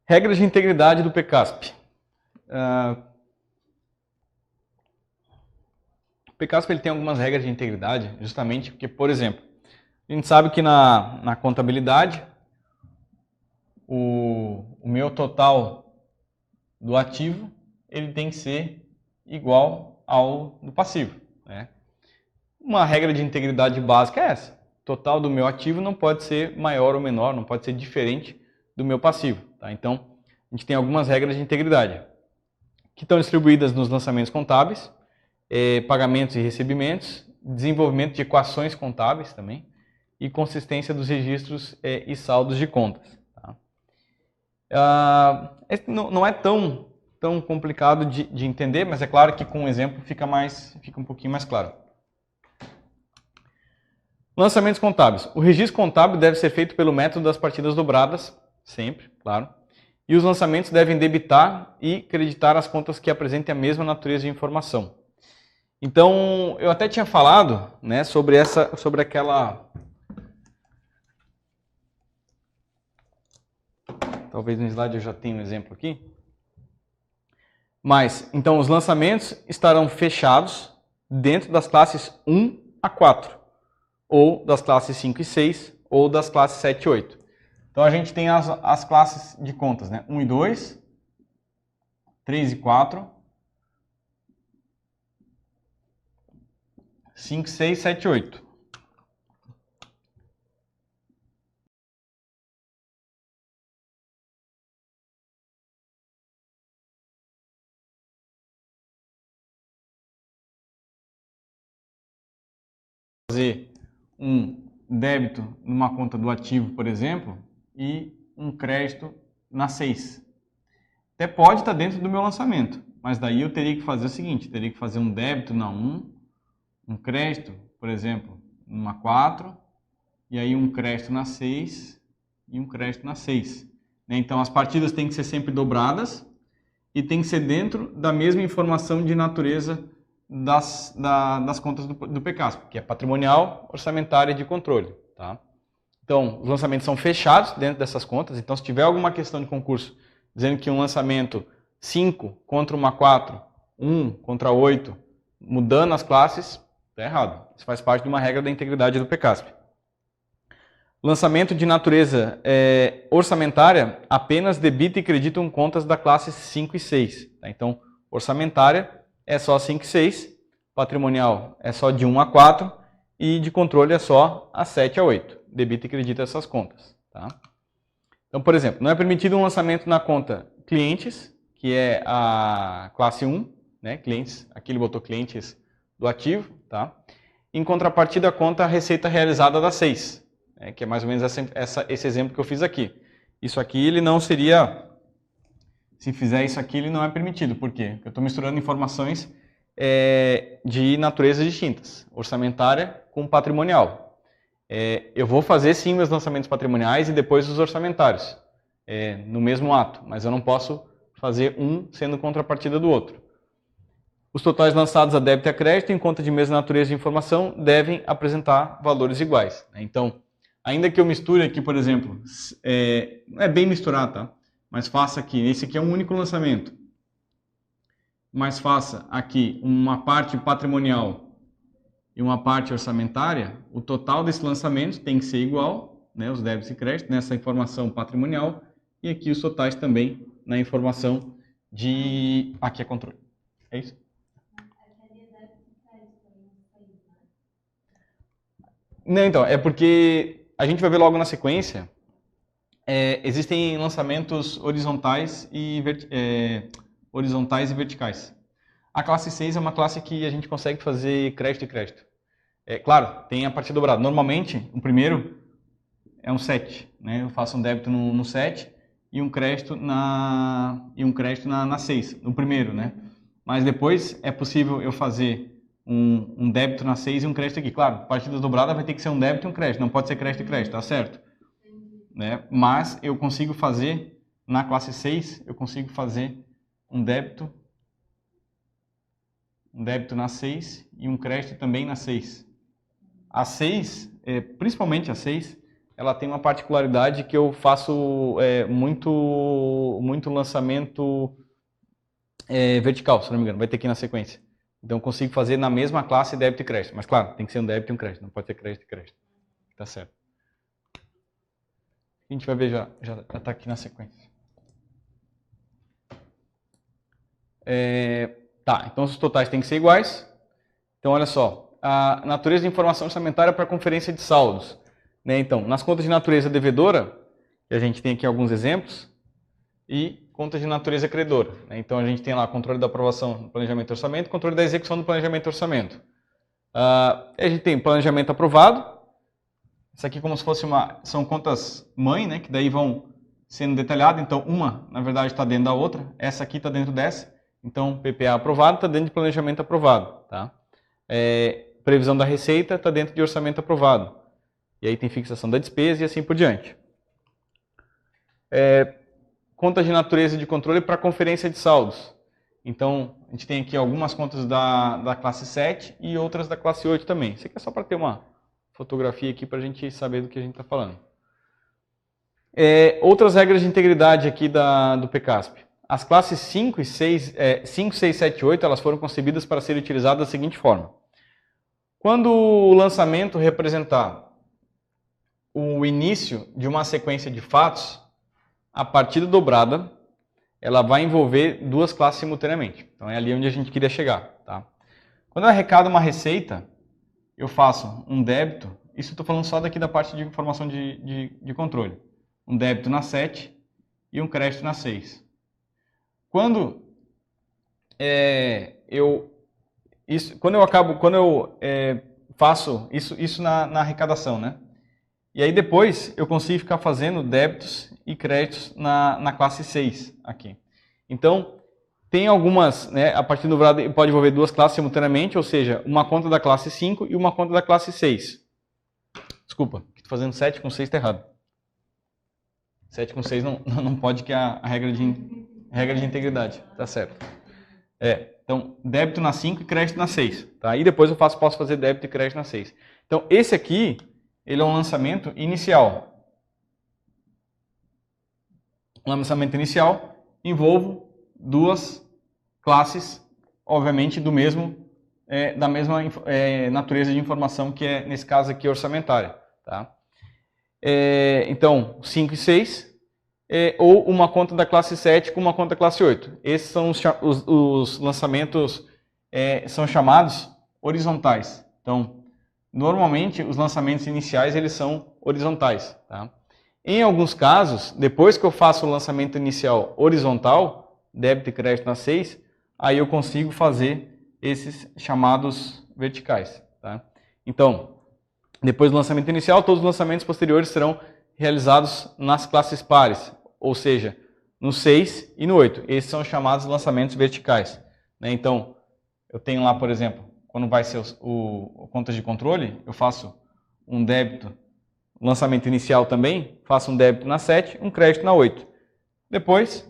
Regras de integridade do PCASP. O PCASP ele tem algumas regras de integridade, justamente porque, por exemplo, a gente sabe que na contabilidade, o meu total do ativo ele tem que ser igual ao do passivo, né? Uma regra de integridade básica é essa. O total do meu ativo não pode ser maior ou menor, não pode ser diferente do meu passivo. Tá? Então, a gente tem algumas regras de integridade que estão distribuídas nos lançamentos contábeis, pagamentos e recebimentos, desenvolvimento de equações contábeis também e consistência dos registros e saldos de contas. Tá? Não é tão complicado de entender, mas é claro que com um exemplo fica um pouquinho mais claro. Lançamentos contábeis. O registro contábil deve ser feito pelo método das partidas dobradas, sempre, claro. E os lançamentos devem debitar e creditar as contas que apresentem a mesma natureza de informação. Então, eu até tinha falado, né, sobre aquela... Talvez no slide eu já tenha um exemplo aqui. Mas, então, os lançamentos estarão fechados dentro das classes 1 a 4. Ou das classes 5 e 6, ou das classes 7 e 8. Então a gente tem as classes de contas, né? 1 e 2, 3 e 4, 5, 6, 7 e 8. Fazer um débito numa conta do ativo, por exemplo, e um crédito na 6. Até pode estar dentro do meu lançamento, mas daí eu teria que fazer o seguinte, teria que fazer um débito na 1, um crédito, por exemplo, numa 4, e aí um crédito na 6 e um crédito na 6. Então as partidas têm que ser sempre dobradas e tem que ser dentro da mesma informação de natureza das contas do PCASP, que é patrimonial, orçamentária e de controle. Tá? Então, os lançamentos são fechados dentro dessas contas, então se tiver alguma questão de concurso dizendo que um lançamento 5 contra uma 4, 1 contra 8, mudando as classes, está errado. Isso faz parte de uma regra da integridade do PCASP. Lançamento de natureza orçamentária apenas debita e creditam contas da classe 5 e 6. Tá? Então, orçamentária é só 5 e 6, patrimonial é só de 1 a 4 e de controle é só a 7 a 8. Debita e credita essas contas. Tá? Então, por exemplo, não é permitido um lançamento na conta clientes, que é a classe 1, né? Clientes, aqui ele botou clientes do ativo, tá? Em contrapartida, a conta receita realizada da 6, que é mais ou menos esse exemplo que eu fiz aqui. Isso aqui ele não seria... Se fizer isso aqui, ele não é permitido. Por quê? Porque eu estou misturando informações de naturezas distintas. Orçamentária com patrimonial. Eu vou fazer sim meus lançamentos patrimoniais e depois os orçamentários. No mesmo ato. Mas eu não posso fazer um sendo contrapartida do outro. Os totais lançados a débito e a crédito em conta de mesma natureza de informação devem apresentar valores iguais. Então, ainda que eu misture aqui, por exemplo, não é bem misturar, tá? Mas faça aqui, esse aqui é um único lançamento. Mas faça aqui uma parte patrimonial e uma parte orçamentária, o total desse lançamento tem que ser igual, né, os débitos e créditos, nessa informação patrimonial, e aqui os totais também na informação de... Aqui é controle. É isso? Não, então, é porque a gente vai ver logo na sequência... existem lançamentos horizontais e verticais. A classe 6 é uma classe que a gente consegue fazer crédito e crédito. Claro, tem a partida dobrada. Normalmente, o primeiro é um 7. Né? Eu faço um débito no 7 e um crédito na 6, no primeiro. Né? Mas depois é possível eu fazer um débito na 6 e um crédito aqui. Claro, partida dobrada vai ter que ser um débito e um crédito. Não pode ser crédito e crédito, tá certo? Né? Mas eu consigo fazer, na classe 6, eu consigo fazer um débito na 6 e um crédito também na 6. A 6, principalmente a 6, ela tem uma particularidade que eu faço muito lançamento vertical, se não me engano, vai ter aqui na sequência. Então eu consigo fazer na mesma classe débito e crédito, mas claro, tem que ser um débito e um crédito, não pode ser crédito e crédito. Tá certo. A gente vai ver já está aqui na sequência. Tá, então os totais têm que ser iguais. Então olha só, a natureza de informação orçamentária para conferência de saldos. Né? Então, nas contas de natureza devedora, que a gente tem aqui alguns exemplos, e contas de natureza credora. Né? Então a gente tem lá controle da aprovação do planejamento e orçamento, controle da execução do planejamento e orçamento. A gente tem planejamento aprovado. Isso aqui como se fosse são contas mãe, né? Que daí vão sendo detalhadas. Então uma, na verdade, está dentro da outra. Essa aqui está dentro dessa. Então PPA aprovado está dentro de planejamento aprovado. Tá? Previsão da receita está dentro de orçamento aprovado. E aí tem fixação da despesa e assim por diante. Contas de natureza de controle para conferência de saldos. Então, a gente tem aqui algumas contas da classe 7 e outras da classe 8 também. Isso aqui é só para ter uma fotografia aqui para a gente saber do que a gente está falando. Outras regras de integridade aqui do PCASP. As classes 5, 6, 7 e 8 elas foram concebidas para serem utilizadas da seguinte forma. Quando o lançamento representar o início de uma sequência de fatos, a partida dobrada, ela vai envolver duas classes simultaneamente. Então é ali onde a gente queria chegar. Tá? Quando eu arrecado uma receita, eu faço um débito, isso eu estou falando só daqui da parte de informação de controle. Um débito na 7 e um crédito na 6. Quando eu faço isso na arrecadação, né? E aí depois eu consigo ficar fazendo débitos e créditos na classe 6 aqui. Então, tem algumas, né, a partir do dobrado pode envolver duas classes simultaneamente, ou seja, uma conta da classe 5 e uma conta da classe 6. Desculpa, estou fazendo 7 com 6 está errado. 7 com 6 não pode, que é a regra de integridade, tá certo. Então, débito na 5 e crédito na 6. Tá? E depois eu posso fazer débito e crédito na 6. Então, esse aqui, ele é um lançamento inicial. O lançamento inicial envolve duas classes, obviamente, da mesma natureza de informação, que é, nesse caso aqui, orçamentária. Tá? Então, 5 e 6, ou uma conta da classe 7 com uma conta da classe 8. Esses são os lançamentos, são chamados horizontais. Então, normalmente, os lançamentos iniciais eles são horizontais. Tá? Em alguns casos, depois que eu faço o lançamento inicial horizontal, débito e crédito na 6, aí eu consigo fazer esses chamados verticais. Tá? Então, depois do lançamento inicial, todos os lançamentos posteriores serão realizados nas classes pares, ou seja, no 6 e no 8. Esses são chamados lançamentos verticais. Né? Então, eu tenho lá, por exemplo, quando vai ser o contas de controle, eu faço um débito, lançamento inicial também, faço um débito na 7, um crédito na 8. Depois,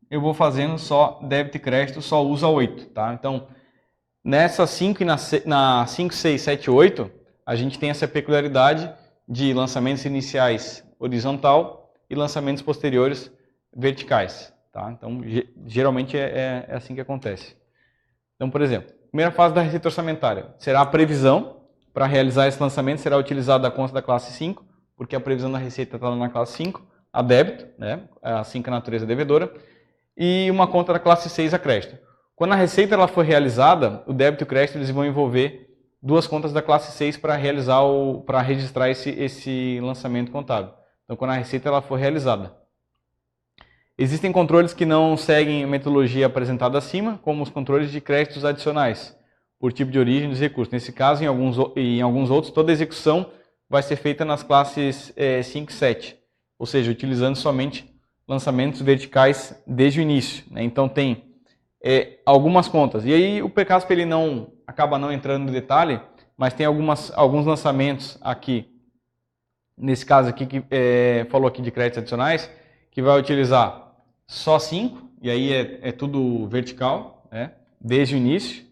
eu vou fazendo só débito e crédito, só uso a 8. Tá? Então, nessa 5 e na 5, 6, 7 e 8, a gente tem essa peculiaridade de lançamentos iniciais horizontal e lançamentos posteriores verticais. Tá? Então, geralmente é assim que acontece. Então, por exemplo, primeira fase da receita orçamentária será a previsão. Para realizar esse lançamento será utilizada a conta da classe 5, porque a previsão da receita está na classe 5, a débito, né? A 5 é a natureza devedora, e uma conta da classe 6 a crédito. Quando a receita ela for realizada, o débito e o crédito eles vão envolver duas contas da classe 6 para registrar esse lançamento contábil. Então, quando a receita ela for realizada. Existem controles que não seguem a metodologia apresentada acima, como os controles de créditos adicionais, por tipo de origem dos recursos. Nesse caso, em alguns outros, toda a execução vai ser feita nas classes 5 e 7, ou seja, utilizando somente lançamentos verticais desde o início. Né? Então, tem algumas contas. E aí, o PCASP ele acaba não entrando no detalhe, mas tem alguns lançamentos aqui, nesse caso aqui, que falou aqui de créditos adicionais, que vai utilizar só 5, e aí é tudo vertical, né? Desde o início.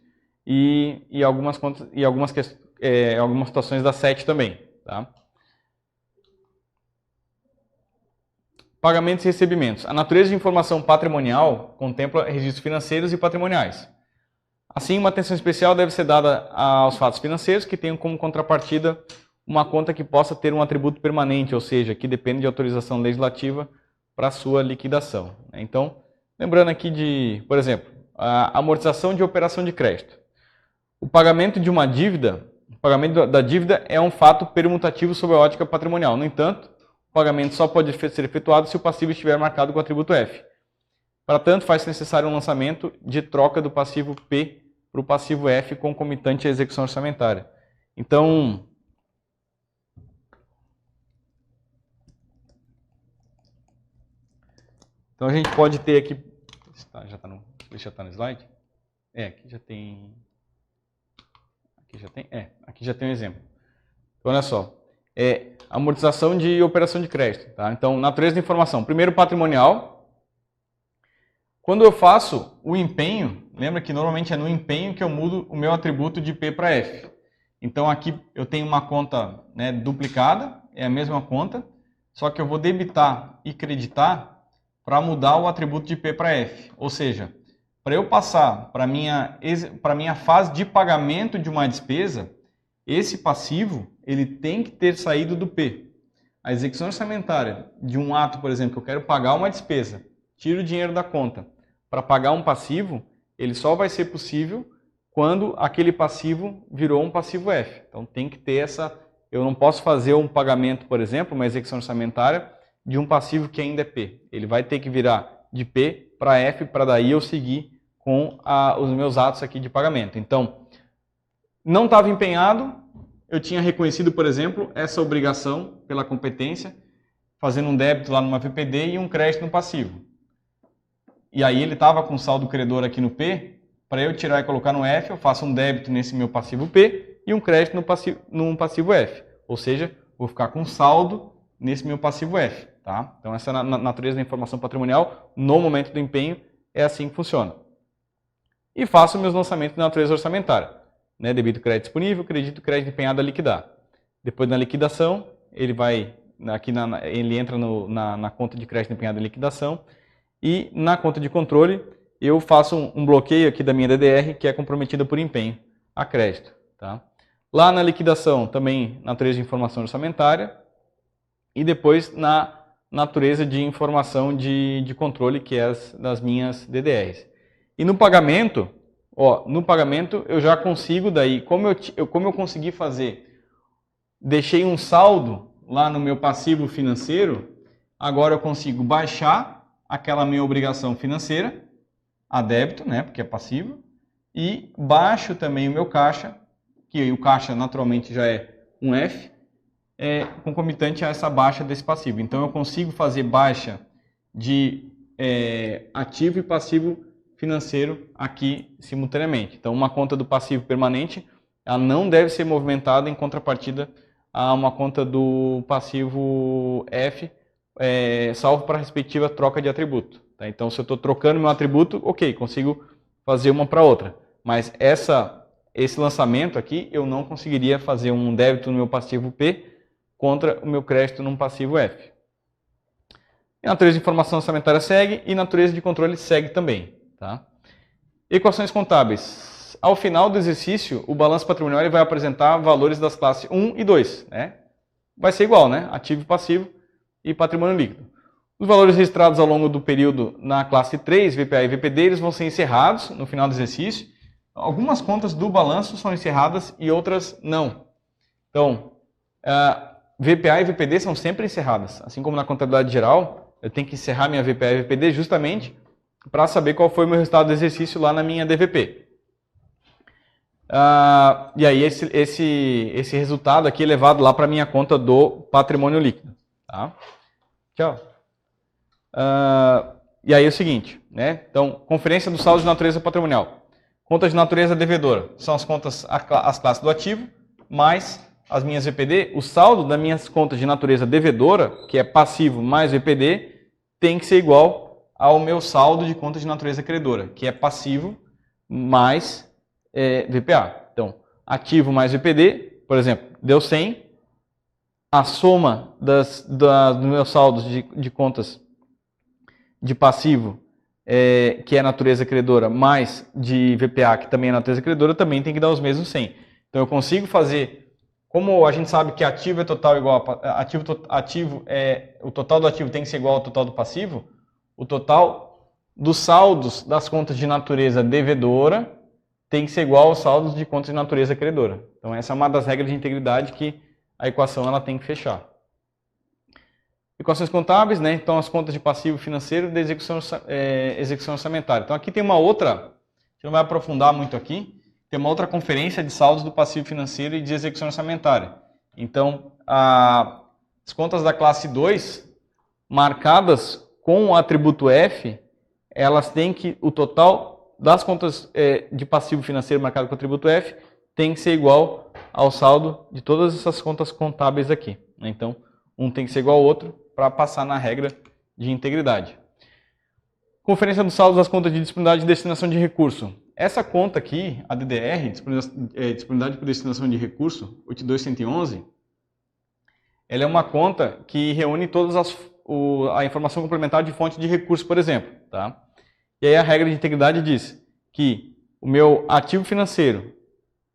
E algumas contas e algumas situações da 7 também. Tá? Pagamentos e recebimentos. A natureza de informação patrimonial contempla registros financeiros e patrimoniais. Assim, uma atenção especial deve ser dada aos fatos financeiros que tenham como contrapartida uma conta que possa ter um atributo permanente, ou seja, que depende de autorização legislativa para sua liquidação. Então, lembrando aqui de, por exemplo, a amortização de operação de crédito. O pagamento de uma dívida, o pagamento da dívida é um fato permutativo sob a ótica patrimonial. No entanto, o pagamento só pode ser efetuado se o passivo estiver marcado com o atributo F. Para tanto, faz-se necessário um lançamento de troca do passivo P para o passivo F concomitante à execução orçamentária. Então, a gente pode ter aqui... Já está no slide? Aqui já tem... Aqui já tem um exemplo. Então, olha só. Amortização de operação de crédito. Tá? Então, natureza da informação. Primeiro, patrimonial. Quando eu faço o empenho, lembra que normalmente é no empenho que eu mudo o meu atributo de P para F. Então, aqui eu tenho uma conta, né, duplicada, é a mesma conta, só que eu vou debitar e creditar para mudar o atributo de P para F. Ou seja, para eu passar para a minha fase de pagamento de uma despesa, esse passivo ele tem que ter saído do P. A execução orçamentária de um ato, por exemplo, que eu quero pagar uma despesa, tiro o dinheiro da conta para pagar um passivo, ele só vai ser possível quando aquele passivo virou um passivo F. Então tem que ter essa... Eu não posso fazer um pagamento, por exemplo, uma execução orçamentária de um passivo que ainda é P. Ele vai ter que virar de P para F para daí eu seguir com os meus atos aqui de pagamento. Então, não estava empenhado, eu tinha reconhecido, por exemplo, essa obrigação pela competência, fazendo um débito lá numa VPD e um crédito no passivo. E aí ele estava com saldo credor aqui no P, para eu tirar e colocar no F, eu faço um débito nesse meu passivo P e um crédito no passivo F. Ou seja, vou ficar com saldo nesse meu passivo F. Tá? Então essa é a natureza da informação patrimonial. No momento do empenho, é assim que funciona. E faço meus lançamentos de natureza orçamentária. Né? Debito crédito disponível, crédito empenhado a liquidar. Depois da liquidação, ele vai ele entra na conta de crédito empenhado a liquidação. E na conta de controle, eu faço um bloqueio aqui da minha DDR, que é comprometida por empenho a crédito. Tá? Lá na liquidação, também natureza de informação orçamentária. E depois na natureza de informação de controle, que é das minhas DDRs. E no pagamento, eu já consigo daí, como eu consegui fazer, deixei um saldo lá no meu passivo financeiro, agora eu consigo baixar aquela minha obrigação financeira, a débito, né, porque é passivo, e baixo também o meu caixa, que o caixa naturalmente já é um F, concomitante a essa baixa desse passivo. Então eu consigo fazer baixa de ativo e passivo financeiro aqui simultaneamente. Então uma conta do passivo permanente, ela não deve ser movimentada em contrapartida a uma conta do passivo F, salvo para a respectiva troca de atributo. Tá? Então se eu estou trocando meu atributo, ok, consigo fazer uma para outra. Mas esse lançamento aqui, eu não conseguiria fazer um débito no meu passivo P contra o meu crédito num passivo F. E natureza de informação orçamentária segue e natureza de controle segue também. Tá? Equações contábeis. Ao final do exercício, o balanço patrimonial ele vai apresentar valores das classes 1 e 2. Né? Vai ser igual, né? Ativo e passivo e patrimônio líquido. Os valores registrados ao longo do período na classe 3, VPA e VPD, eles vão ser encerrados no final do exercício. Algumas contas do balanço são encerradas e outras não. Então, VPA e VPD são sempre encerradas. Assim como na contabilidade geral, eu tenho que encerrar minha VPA e VPD justamente para saber qual foi o meu resultado do exercício lá na minha DVP. E aí esse resultado aqui é levado lá para a minha conta do patrimônio líquido. Tá? Tchau. E aí é o seguinte, né? Então, conferência do saldo de natureza patrimonial. Contas de natureza devedora são as contas, as classes do ativo, mais as minhas VPD. O saldo das minhas contas de natureza devedora, que é passivo mais VPD, tem que ser igual ao meu saldo de contas de natureza credora, que é passivo mais VPA. Então, ativo mais VPD, por exemplo, deu 100. A soma dos meus saldos de contas de passivo, que é natureza credora, mais de VPA, que também é natureza credora, também tem que dar os mesmos 100. Então eu consigo fazer, como a gente sabe que ativo é total igual a o total do ativo tem que ser igual ao total do passivo, o total dos saldos das contas de natureza devedora tem que ser igual aos saldos de contas de natureza credora. Então essa é uma das regras de integridade que a equação ela tem que fechar. Equações contábeis, né? Então as contas de passivo financeiro da execução orçamentária. Então aqui tem uma outra, a gente não vai aprofundar muito aqui, tem uma outra conferência de saldos do passivo financeiro e de execução orçamentária. Então as contas da classe 2, marcadas com o atributo F, elas têm que, o total das contas de passivo financeiro marcado com o atributo F tem que ser igual ao saldo de todas essas contas contábeis aqui. Né? Então, um tem que ser igual ao outro para passar na regra de integridade. Conferência dos saldos das contas de disponibilidade e destinação de recurso. Essa conta aqui, a DDR, disponibilidade por destinação de recurso, 82111, ela é uma conta que reúne todas a informação complementar de fonte de recurso, por exemplo. Tá? E aí a regra de integridade diz que o meu ativo financeiro,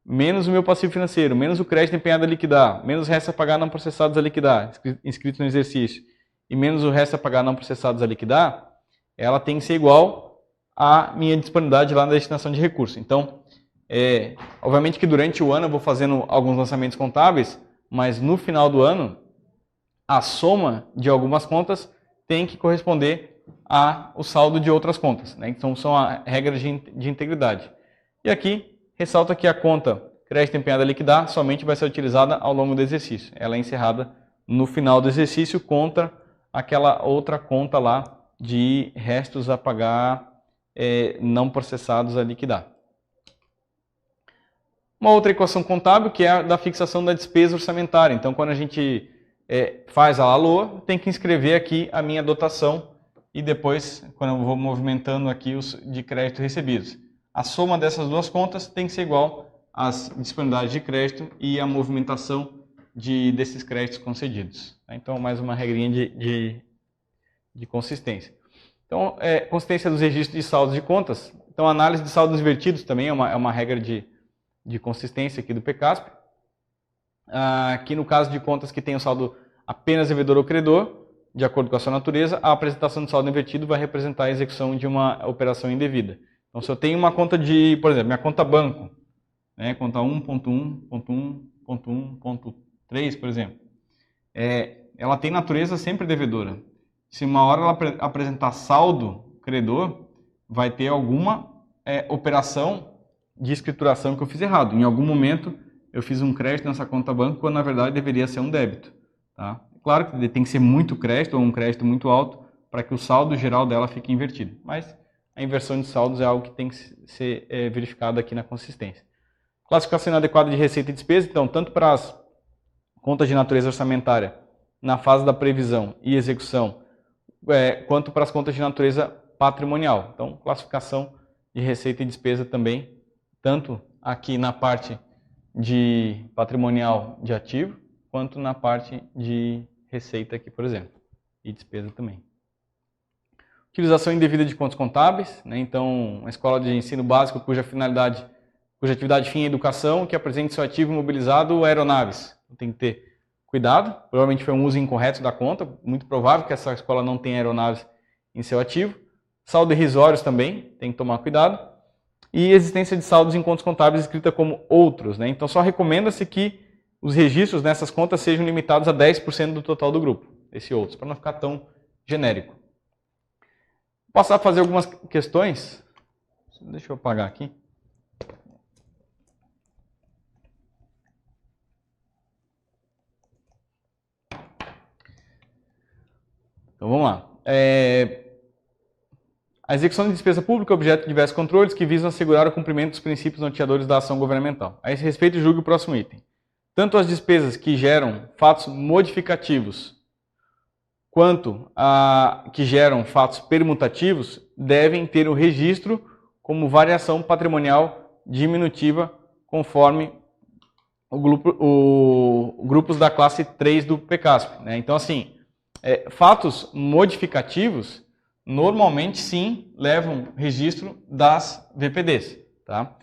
menos o meu passivo financeiro, menos o crédito empenhado a liquidar, menos o resto a pagar não processados a liquidar, inscritos no exercício, e menos o resto a pagar não processados a liquidar, ela tem que ser igual à minha disponibilidade lá na destinação de recurso. Então, obviamente que durante o ano eu vou fazendo alguns lançamentos contábeis, mas no final do ano, a soma de algumas contas tem que corresponder ao saldo de outras contas. Né? Então, são as regras de integridade. E aqui, ressalta que a conta crédito empenhado a liquidar somente vai ser utilizada ao longo do exercício. Ela é encerrada no final do exercício contra aquela outra conta lá de restos a pagar não processados a liquidar. Uma outra equação contábil que é a da fixação da despesa orçamentária. Então, quando a gente faz a LOA, tem que inscrever aqui a minha dotação e depois, quando eu vou movimentando aqui os de crédito recebidos. A soma dessas duas contas tem que ser igual às disponibilidades de crédito e a movimentação desses créditos concedidos. Então, mais uma regrinha de consistência. Então, consistência dos registros de saldos de contas. Então, análise de saldos invertidos também é uma regra de consistência aqui do PECASP. Aqui no caso de contas que tem o saldo apenas devedor ou credor, de acordo com a sua natureza, a apresentação do saldo invertido vai representar a execução de uma operação indevida. Então, se eu tenho uma conta por exemplo, minha conta banco, né, conta 1.1.1.1.3, por exemplo, ela tem natureza sempre devedora. Se uma hora ela apresentar saldo credor, vai ter alguma operação de escrituração que eu fiz errado. Em algum momento, eu fiz um crédito nessa conta banco, quando na verdade deveria ser um débito. Tá? Claro que tem que ser muito crédito ou um crédito muito alto para que o saldo geral dela fique invertido. Mas a inversão de saldos é algo que tem que ser verificado aqui na consistência. Classificação inadequada de receita e despesa. Então, tanto para as contas de natureza orçamentária na fase da previsão e execução, quanto para as contas de natureza patrimonial. Então, classificação de receita e despesa também, tanto aqui na parte de patrimonial de ativo, quanto na parte de receita aqui, por exemplo, e despesa também. Utilização indevida de contas contábeis, né? Então, uma escola de ensino básico cuja atividade fim é educação, que apresente seu ativo imobilizado ou aeronaves. Tem que ter cuidado, provavelmente foi um uso incorreto da conta, muito provável que essa escola não tenha aeronaves em seu ativo. Saldo irrisórios também, tem que tomar cuidado. E existência de saldos em contas contábeis escrita como outros, né? Então, só recomenda-se que os registros nessas contas sejam limitados a 10% do total do grupo, esse outros, para não ficar tão genérico. Vou passar a fazer algumas questões. Deixa eu apagar aqui. Então vamos lá. A execução de despesa pública é objeto de diversos controles que visam assegurar o cumprimento dos princípios norteadores da ação governamental. A esse respeito, julgue o próximo item. Tanto as despesas que geram fatos modificativos quanto que geram fatos permutativos devem ter o registro como variação patrimonial diminutiva conforme grupos da classe 3 do PECASP. Né? Então, assim, fatos modificativos normalmente sim levam registro das VPDs. Tá?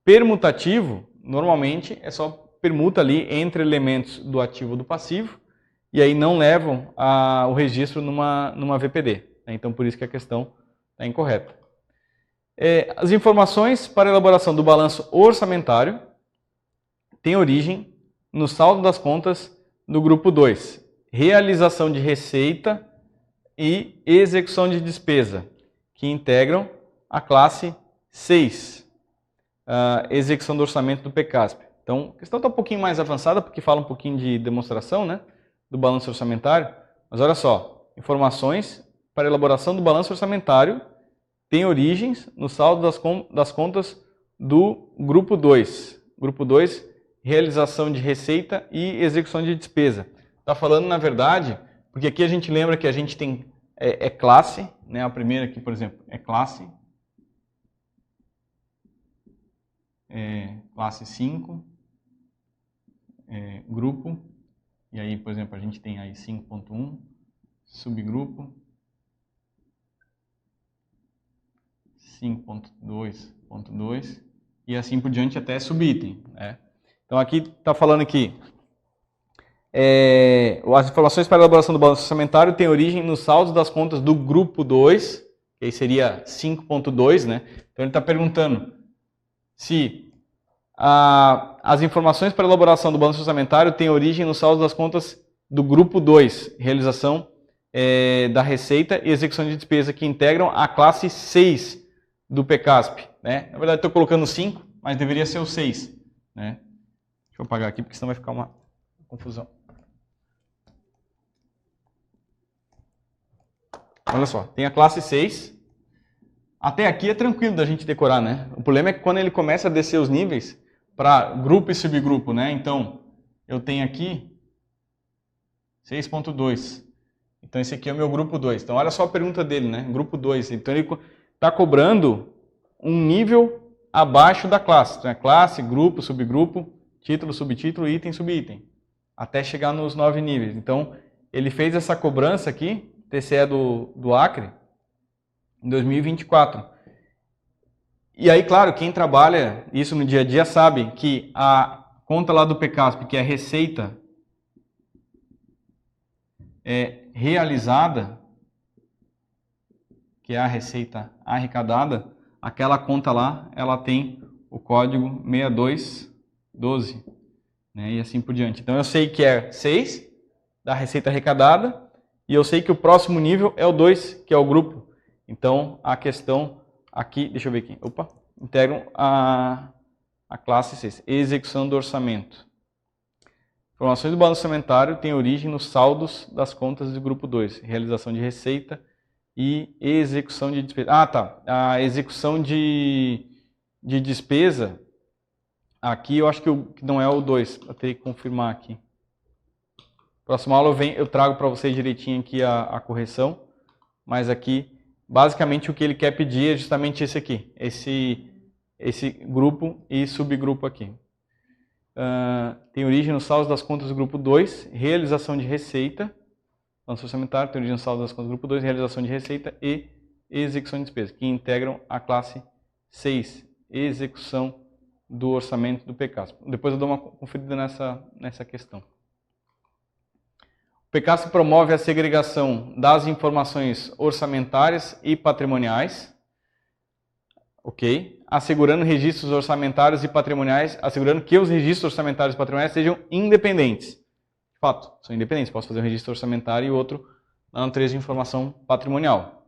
Permutativo, normalmente é só permuta ali entre elementos do ativo ou do passivo, e aí não levam o registro numa VPD. Né? Então, por isso que a questão está incorreta. As informações para elaboração do balanço orçamentário têm origem no saldo das contas do grupo 2, realização de receita e execução de despesa, que integram a classe 6, a execução do orçamento do PECASP. Então, a questão está um pouquinho mais avançada, porque fala um pouquinho de demonstração, né, do balanço orçamentário, mas olha só, informações para elaboração do balanço orçamentário têm origens no saldo das contas do grupo 2. Grupo 2, realização de receita e execução de despesa. Está falando, na verdade, porque aqui a gente lembra que a gente tem classe, né? A primeira aqui, por exemplo, é classe. Classe 5, grupo, e aí, por exemplo, a gente tem aí 5.1, subgrupo, 5.2.2 e assim por diante até subitem. Né? Então aqui está falando que as informações para a elaboração do balanço orçamentário têm origem nos saldos das contas do grupo 2, que aí seria 5.2, né? Então ele está perguntando se as informações para a elaboração do balanço orçamentário têm origem nos saldos das contas do grupo 2, realização da receita e execução de despesa, que integram a classe 6 do PECASP. Né? Na verdade, estou colocando 5, mas deveria ser o 6. Né? Deixa eu apagar aqui, porque senão vai ficar uma confusão. Olha só, tem a classe 6. Até aqui é tranquilo da gente decorar, né? O problema é que quando ele começa a descer os níveis para grupo e subgrupo, né? Então, eu tenho aqui 6.2. Então, esse aqui é o meu grupo 2. Então, olha só a pergunta dele, né? Grupo 2. Então, ele está cobrando um nível abaixo da classe. Então, é classe, grupo, subgrupo, título, subtítulo, item, subitem. Até chegar nos 9 níveis. Então, ele fez essa cobrança aqui, TCE do Acre, em 2024. E aí, claro, quem trabalha isso no dia a dia sabe que a conta lá do PECASP, que é a receita realizada, que é a receita arrecadada, aquela conta lá, ela tem o código 6212, né, e assim por diante. Então eu sei que é 6 da receita arrecadada e eu sei que o próximo nível é o 2, que é o grupo. Então a questão aqui, deixa eu ver aqui, integram a classe 6, execução do orçamento. Informações do balanço orçamentário têm origem nos saldos das contas do grupo 2, realização de receita e execução de despesa. Ah, tá. A execução de despesa, aqui eu acho que não é o 2, eu teria que confirmar aqui. Próxima aula eu trago para vocês direitinho aqui a correção, mas aqui, basicamente, o que ele quer pedir é justamente esse aqui, esse grupo e subgrupo aqui. Tem origem nos saldos das contas do grupo 2, realização de receita, balanço orçamentário, tem origem nos saldos das contas do grupo 2, realização de receita e execução de despesa, que integram a classe 6, execução do orçamento do PECASP. Depois eu dou uma conferida nessa questão. O PECASP promove a segregação das informações orçamentárias e patrimoniais, ok? Assegurando registros orçamentários e patrimoniais, assegurando que os registros orçamentários e patrimoniais sejam independentes. De fato, são independentes. Posso fazer um registro orçamentário e outro na natureza de informação patrimonial.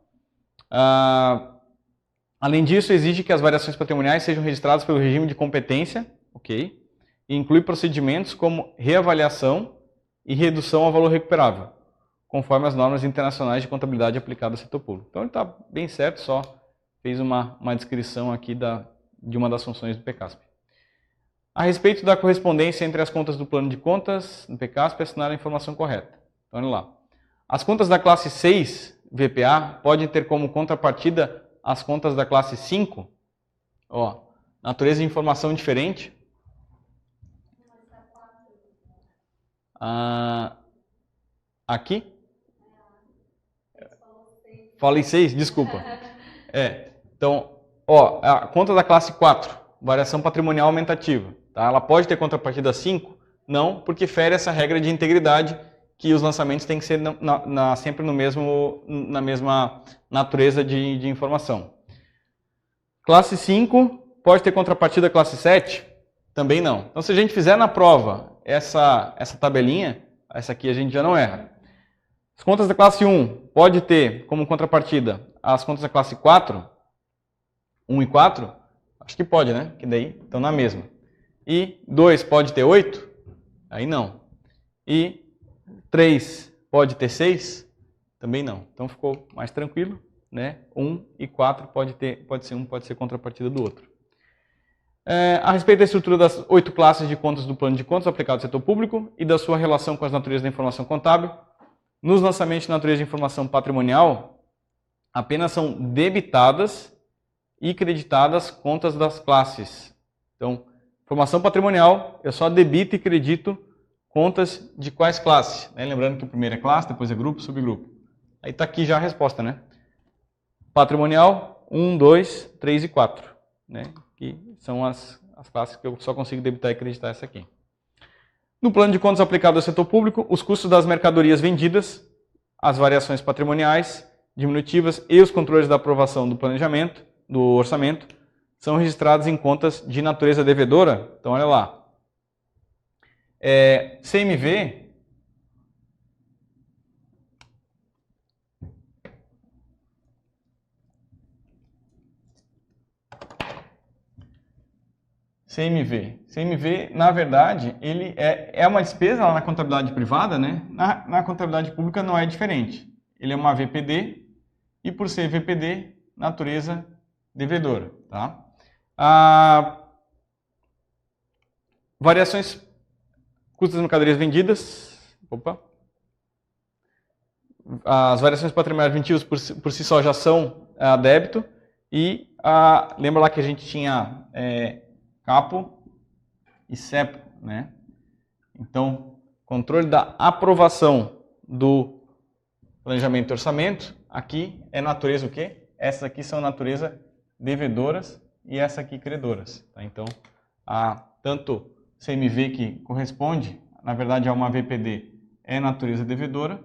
Além disso, exige que as variações patrimoniais sejam registradas pelo regime de competência, ok? E inclui procedimentos como reavaliação e redução ao valor recuperável, conforme as normas internacionais de contabilidade aplicadas ao setor público. Então ele está bem certo, só fez uma descrição aqui de uma das funções do PECASP. A respeito da correspondência entre as contas do plano de contas do PECASP, assinar a informação correta. Então, olha lá. As contas da classe 6, VPA, podem ter como contrapartida as contas da classe 5, natureza de informação diferente. Aqui? Falei 6? Desculpa. Então, ó, a conta da classe 4, variação patrimonial aumentativa, tá? Ela pode ter contrapartida 5? Não, porque fere essa regra de integridade que os lançamentos têm que ser sempre na mesma natureza de informação. Classe 5 pode ter contrapartida classe 7? Também não. Então, se a gente fizer na prova essa tabelinha, essa aqui a gente já não erra. As contas da classe 1 pode ter como contrapartida as contas da classe 4, 1 e 4? Acho que pode, né? Que daí estão na mesma. E 2 pode ter 8? Aí não. E 3 pode ter 6? Também não. Então ficou mais tranquilo, né? 1 e 4 pode ser um, pode ser contrapartida do outro. A respeito da estrutura das 8 classes de contas do plano de contas aplicado ao setor público e da sua relação com as naturezas da informação contábil, nos lançamentos de natureza de informação patrimonial, apenas são debitadas e creditadas contas das classes. Então, informação patrimonial, eu só debito e credito contas de quais classes? Né? Lembrando que o primeiro é classe, depois é grupo, subgrupo. Aí está aqui já a resposta, né? Patrimonial, 1, 2, 3 e 4. Né? Que são as classes que eu só consigo debitar e creditar essa aqui. No plano de contas aplicado ao setor público, os custos das mercadorias vendidas, as variações patrimoniais, diminutivas e os controles da aprovação do planejamento, do orçamento, são registrados em contas de natureza devedora. Então, olha lá. CMV CMV, na verdade, ele é uma despesa lá na contabilidade privada, né? Na contabilidade pública não é diferente. Ele é uma VPD e, por ser VPD, natureza devedora. Tá? Variações, custos das mercadorias vendidas. As variações patrimoniais vendidas por si só já são débito. E lembra lá que a gente tinha CAPO e CEPO, né? Então, controle da aprovação do planejamento e orçamento, aqui é natureza o quê? Essas aqui são natureza devedoras e essa aqui credoras. Tá? Então, tanto CMV que corresponde, na verdade, a uma VPD, é natureza devedora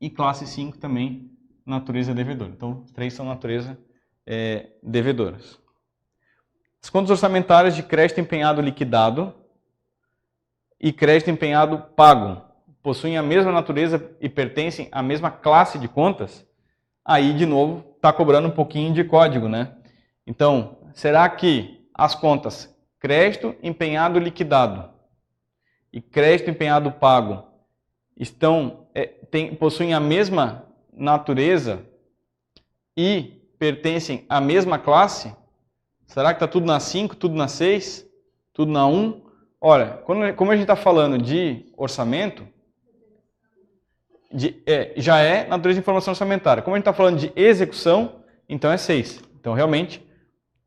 e classe 5 também natureza devedora. Então, os três são natureza devedoras. As contas orçamentárias de crédito empenhado liquidado e crédito empenhado pago possuem a mesma natureza e pertencem à mesma classe de contas, aí, de novo, está cobrando um pouquinho de código, né? Então, será que as contas crédito empenhado liquidado e crédito empenhado pago possuem a mesma natureza e pertencem à mesma classe? Será que está tudo na 5, tudo na 6, tudo na 1? Olha, como a gente está falando de orçamento, já é natureza de informação orçamentária. Como a gente está falando de execução, então é 6. Então, realmente,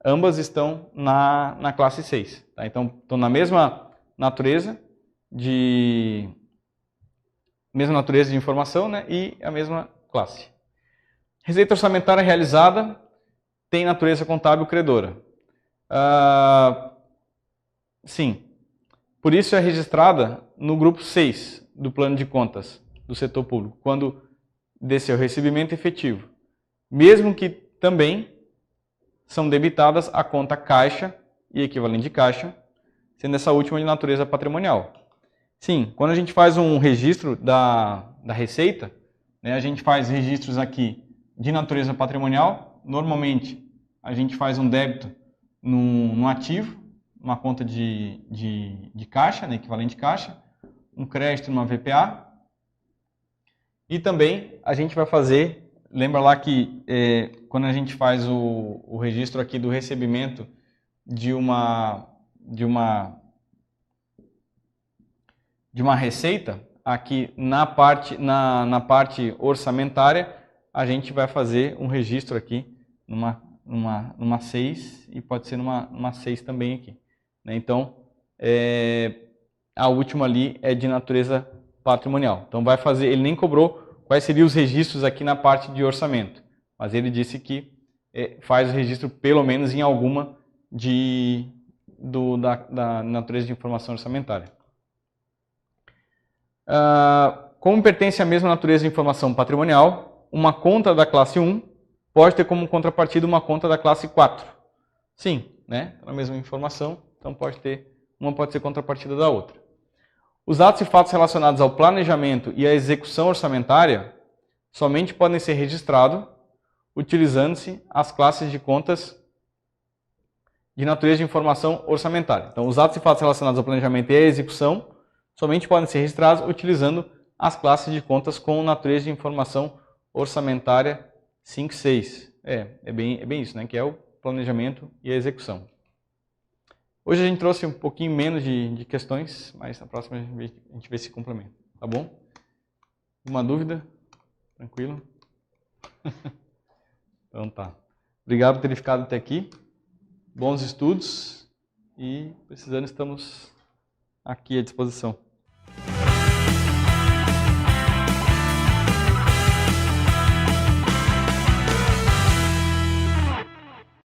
ambas estão na classe 6. Tá? Então, estão na mesma natureza de informação, né? E a mesma classe. Receita orçamentária realizada tem natureza contábil credora. Sim. Por isso é registrada no grupo 6 do plano de contas do setor público, quando descer o recebimento efetivo. Mesmo que também são debitadas a conta caixa e equivalente de caixa, sendo essa última de natureza patrimonial. Sim, quando a gente faz um registro da receita, né, a gente faz registros aqui de natureza patrimonial. Normalmente, a gente faz um débito num ativo, uma conta de caixa, né, equivalente de caixa, um crédito numa VPA. E também a gente vai fazer, lembra lá que quando a gente faz o registro aqui do recebimento de uma receita, aqui na parte orçamentária, a gente vai fazer um registro aqui numa 6 e pode ser numa 6 também aqui. Né? Então, a última ali é de natureza patrimonial. Então, ele nem cobrou quais seriam os registros aqui na parte de orçamento. Mas ele disse que faz o registro pelo menos em alguma da natureza de informação orçamentária. Como pertence à mesma natureza de informação patrimonial, uma conta da classe 1 pode ter como contrapartida uma conta da classe 4. Sim, né? A mesma informação, então uma pode ser contrapartida da outra. Os atos e fatos relacionados ao planejamento e à execução orçamentária somente podem ser registrados utilizando-se as classes de contas de natureza de informação orçamentária. Então, os atos e fatos relacionados ao planejamento e à execução somente podem ser registrados utilizando as classes de contas com natureza de informação orçamentária 5, 6. É bem isso, né? Que é o planejamento e a execução. Hoje a gente trouxe um pouquinho menos de questões, mas na próxima a gente vê se complementa, tá bom? Uma dúvida? Tranquilo? Então tá. Obrigado por ter ficado até aqui. Bons estudos e precisando estamos aqui à disposição.